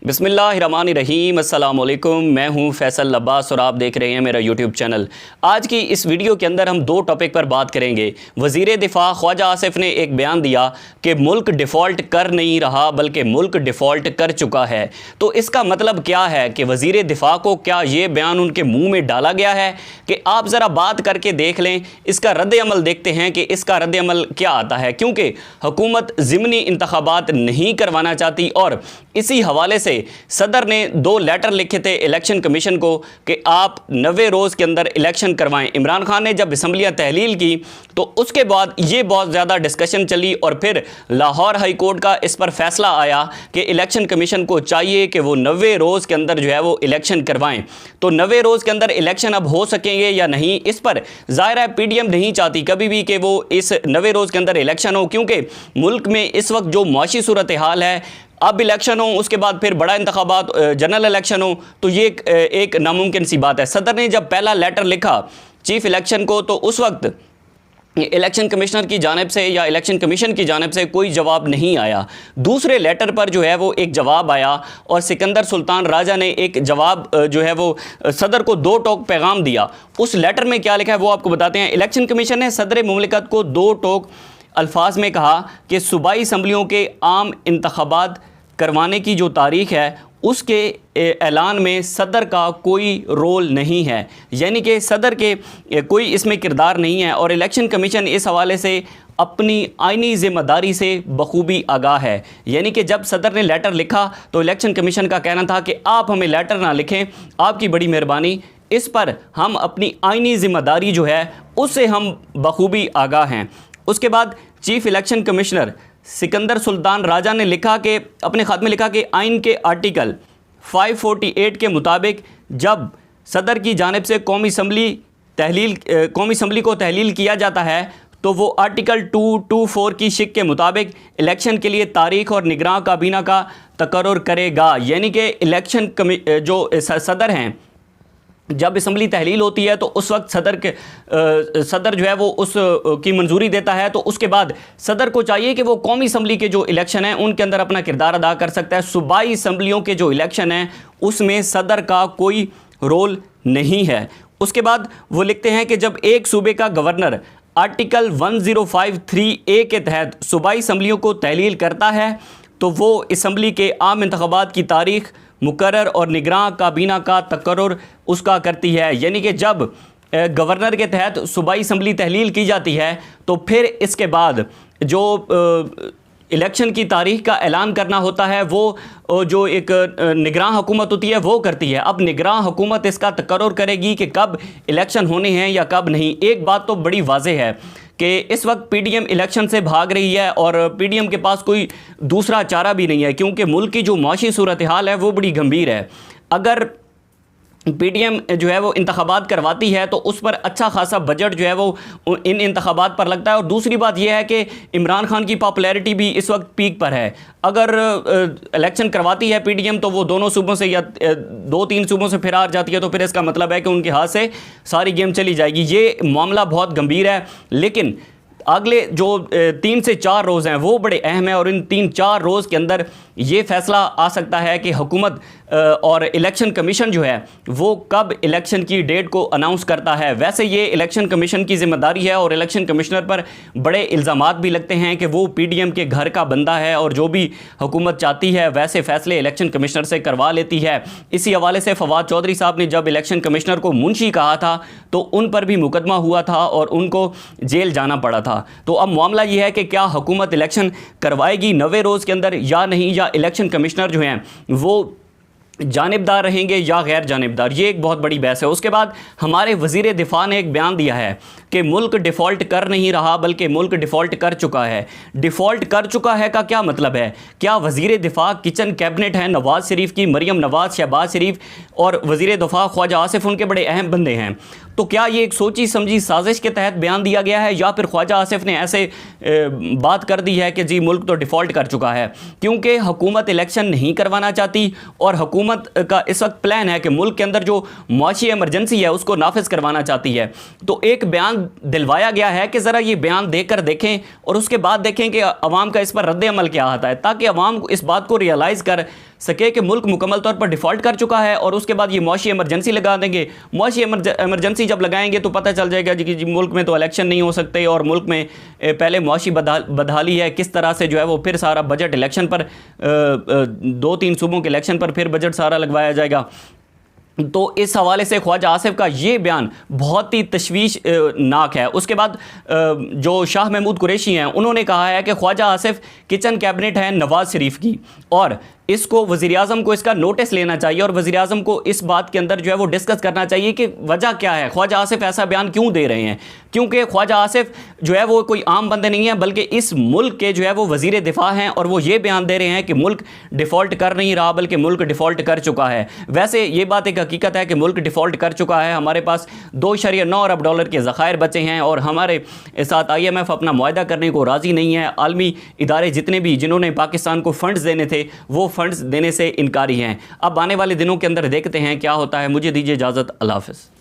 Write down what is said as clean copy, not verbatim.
बिस्मिल्लाहिर्रहमानिर्रहीम, अस्सलाम वालेकुम। मैं हूं फैसल अब्बास और आप देख रहे हैं मेरा यूट्यूब चैनल। आज की इस वीडियो के अंदर हम दो टॉपिक पर बात करेंगे। वज़ीर दिफ़ा ख्वाजा आसिफ ने एक बयान दिया कि मुल्क डिफ़ॉल्ट कर नहीं रहा बल्कि मुल्क डिफ़ॉल्ट कर चुका है। तो इसका मतलब क्या है कि वज़ीर दिफ़ा को क्या ये बयान उनके मुँह में डाला गया है कि आप ज़रा बात करके देख लें। इसका रद्द-ए-अमल देखते हैं कि इसका रद्द-ए-अमल क्या आता है, क्योंकि हुकूमत ज़िमनी इंतखाबात नहीं करवाना चाहती और इसी हवाले से सदर ने 2 लेटर लिखे थे इलेक्शन कमीशन को कि आप 90 रोज़ के अंदर इलेक्शन करवाएं। इमरान खान ने जब असम्बलियाँ तहलील की तो उसके बाद ये बहुत ज़्यादा डिस्कशन चली और फिर लाहौर हाई कोर्ट का इस पर फैसला आया कि इलेक्शन कमीशन को चाहिए कि वो 90 रोज़ के अंदर जो है वो इलेक्शन करवाएं। तो 90 रोज़ के अंदर इलेक्शन अब हो सकेंगे या नहीं, इस पर ज़ाहिर है PDM नहीं चाहती कभी भी कि वो इस 90 रोज़ के अंदर इलेक्शन हो, क्योंकि मुल्क में इस वक्त जो मुआशी सूरत हाल है, अब इलेक्शन हो उसके बाद फिर बड़ा इंतखाबात जनरल इलेक्शन हो, तो ये एक नामुमकिन सी बात है। सदर ने जब पहला लेटर लिखा चीफ इलेक्शन को तो उस वक्त इलेक्शन कमिश्नर की जानिब से या इलेक्शन कमीशन की जानिब से कोई जवाब नहीं आया। दूसरे लेटर पर जो है वो एक जवाब आया और सिकंदर सुल्तान राजा ने एक जवाब जो है वो सदर को 2 टोक पैगाम दिया। उस लेटर में क्या लिखा है वो आपको बताते हैं। इलेक्शन कमीशन ने सदर मुमलिकत को 2 टोक अल्फाज में कहा कि सूबाई असम्बलियों के आम इंतखाबात करवाने की जो तारीख़ है उसके ऐलान में सदर का कोई रोल नहीं है, यानी कि सदर के कोई इसमें किरदार नहीं है और इलेक्शन कमीशन इस हवाले से अपनी आइनी ज़िम्मेदारी से बखूबी आगाह है। यानी कि जब सदर ने लेटर लिखा तो इलेक्शन कमीशन का कहना था कि आप हमें लेटर ना लिखें, आपकी बड़ी मेहरबानी, इस पर हम अपनी आइनी ज़िम्मेदारी जो है उससे हम बखूबी आगाह हैं। उसके बाद chief election commissioner Sikandar Sultan Raja ने लिखा कि अपने ख़त में लिखा कि आइन के आर्टिकल 548 के मुताबिक जब सदर की जानिब से कौमी असम्बली को तहलील किया जाता है तो वो आर्टिकल 224 की शिक के मुताबिक इलेक्शन के लिए तारीख़ और निगरां काबीना का तकर्रुर करेगा। यानी कि इलेक्शन जो सदर हैं जब असम्बली तहलील होती है तो उस वक्त सदर जो है वो उस की मंजूरी देता है, तो उसके बाद सदर को चाहिए कि वो कौमी असम्बली के जो इलेक्शन हैं उनके अंदर अपना किरदार अदा कर सकता है। सूबाई असम्बलियों के जो इलेक्शन हैं उसमें सदर का कोई रोल नहीं है। उसके बाद वो लिखते हैं कि जब एक सूबे का गवर्नर आर्टिकल 1053A के तहत सूबाई असम्बलियों को तहलील करता है तो वो असम्बली के आम इंतखाबात की तारीख़ मुकर्रर और निगरां काबीना का तकर्रुर उसका करती है। यानी कि जब गवर्नर के तहत सूबाई असम्बली तहलील की जाती है तो फिर इसके बाद जो इलेक्शन की तारीख़ का ऐलान करना होता है वो जो एक निगरां हुकूमत होती है वो करती है। अब निगरां हुकूमत इसका तकर्रुर करेगी कि कब इलेक्शन होने हैं या कब नहीं। एक बात तो बड़ी वाज़ेह है कि इस वक्त PDM इलेक्शन से भाग रही है और PDM के पास कोई दूसरा चारा भी नहीं है, क्योंकि मुल्क की जो मुआशी सूरत हाल है वो बड़ी गंभीर है। अगर PDM जो है वो इंतखाबात करवाती है तो उस पर अच्छा खासा बजट जो है वो इन इंतखाबात पर लगता है। और दूसरी बात यह है कि इमरान खान की पॉपुलैरिटी भी इस वक्त पीक पर है। अगर इलेक्शन करवाती है PDM तो वो दोनों सूबों से या 2-3 सूबों से फिर हार जाती है, तो फिर इसका मतलब है कि उनके हाथ से सारी गेम चली जाएगी। ये मामला बहुत गंभीर है, लेकिन अगले जो 3 से 4 रोज़ हैं वो बड़े अहम हैं और इन 3-4 रोज़ के अंदर ये फ़ैसला आ सकता है कि हुकूमत और इलेक्शन कमीशन जो है वो कब इलेक्शन की डेट को अनाउंस करता है। वैसे ये इलेक्शन कमीशन की ज़िम्मेदारी है और इलेक्शन कमिश्नर पर बड़े इल्ज़ामात भी लगते हैं कि वो PDM के घर का बंदा है और जो भी हुकूमत चाहती है वैसे फ़ैसले इलेक्शन कमिश्नर से करवा लेती है। इसी हवाले से फवाद चौधरी साहब ने जब इलेक्शन कमिश्नर को मुंशी कहा था तो उन पर भी मुकदमा हुआ था और उनको जेल जाना पड़ा था। तो अब मामला ये है कि क्या हुकूमत इलेक्शन करवाएगी 90 रोज़ के अंदर या नहीं, या इलेक्शन कमिश्नर जो हैं वो जानिबदार रहेंगे या गैर जानिबदार, ये एक बहुत बड़ी बहस है। उसके बाद हमारे वज़ीर दिफ़ा ने एक बयान दिया है कि मुल्क डिफ़ॉल्ट कर नहीं रहा बल्कि मुल्क डिफ़ॉल्ट कर चुका है। डिफ़ॉल्ट कर चुका है का क्या मतलब है? क्या वज़ीर दिफ़ा किचन कैबिनेट है नवाज़ शरीफ की, मरियम नवाज़, शहबाज शरीफ और वज़ीर दिफ़ा ख्वाजा आसिफ उनके बड़े अहम बंदे हैं? तो क्या ये एक सोची समझी साजिश के तहत बयान दिया गया है या फिर ख्वाजा आसिफ ने ऐसे बात कर दी है कि जी मुल्क तो डिफ़ॉल्ट कर चुका है? क्योंकि हुकूमत इलेक्शन नहीं करवाना चाहती और हुकूमत का इस वक्त प्लान है कि मुल्क के अंदर जो मुआशी एमरजेंसी है उसको नाफिज करवाना चाहती है। तो एक बयान दिलवाया गया है कि ज़रा ये बयान देकर देखें और उसके बाद देखें कि अवाम का इस पर रद्द अमल क्या आता है, ताकि अवाम इस बात को रियलाइज़ कर सके कि मुल्क मुकम्मल तौर पर डिफ़ॉल्ट कर चुका है और उसके बाद ये मुआशी इमरजेंसी लगा देंगे। मुआशी इमरजेंसी जब लगाएंगे तो पता चल जाएगा कि जी मुल्क में तो इलेक्शन नहीं हो सकते और मुल्क में पहले मुआशी बदहाली है, किस तरह से जो है वो फिर सारा बजट इलेक्शन पर 2-3 सूबों के इलेक्शन पर फिर बजट सारा लगवाया जाएगा। तो इस हवाले से ख्वाजा आसिफ का ये बयान बहुत ही तशवीशनाक है। उसके बाद जो शाह महमूद कुरैशी हैं उन्होंने कहा है कि ख्वाजा आसिफ किचन कैबिनेट है नवाज़ शरीफ की और इसको वज़ीर-ए-आज़म को इसका नोटिस लेना चाहिए और वज़ीर-ए-आज़म को इस बात के अंदर जो है वो डिस्कस करना चाहिए कि वजह क्या है, ख्वाजा आसिफ ऐसा बयान क्यों दे रहे हैं। क्योंकि ख्वाजा आसिफ जो है वो कोई आम बंदे नहीं है, बल्कि इस मुल्क के जो है वो वज़ीर दिफा हैं और वो ये बयान दे रहे हैं कि मुल्क डिफ़ॉल्ट कर नहीं रहा बल्कि मुल्क डिफ़ॉल्ट कर चुका है। वैसे ये बात एक हकीकत है कि मुल्क डिफ़ॉल्ट कर चुका है। हमारे पास 2.9 अरब डॉलर के ज़खायर बचे हैं और हमारे साथ IMF अपना मुआहदा करने को राज़ी नहीं है। आलमी इदारे जितने भी जिन्होंने पाकिस्तान को फ़ंड्स देने थे वो फ़ंड्स देने से इनकारी हैं। अब आने वाले दिनों के अंदर देखते हैं क्या होता है। मुझे दीजिए इजाज़त, अल्लाह हाफ़िज़।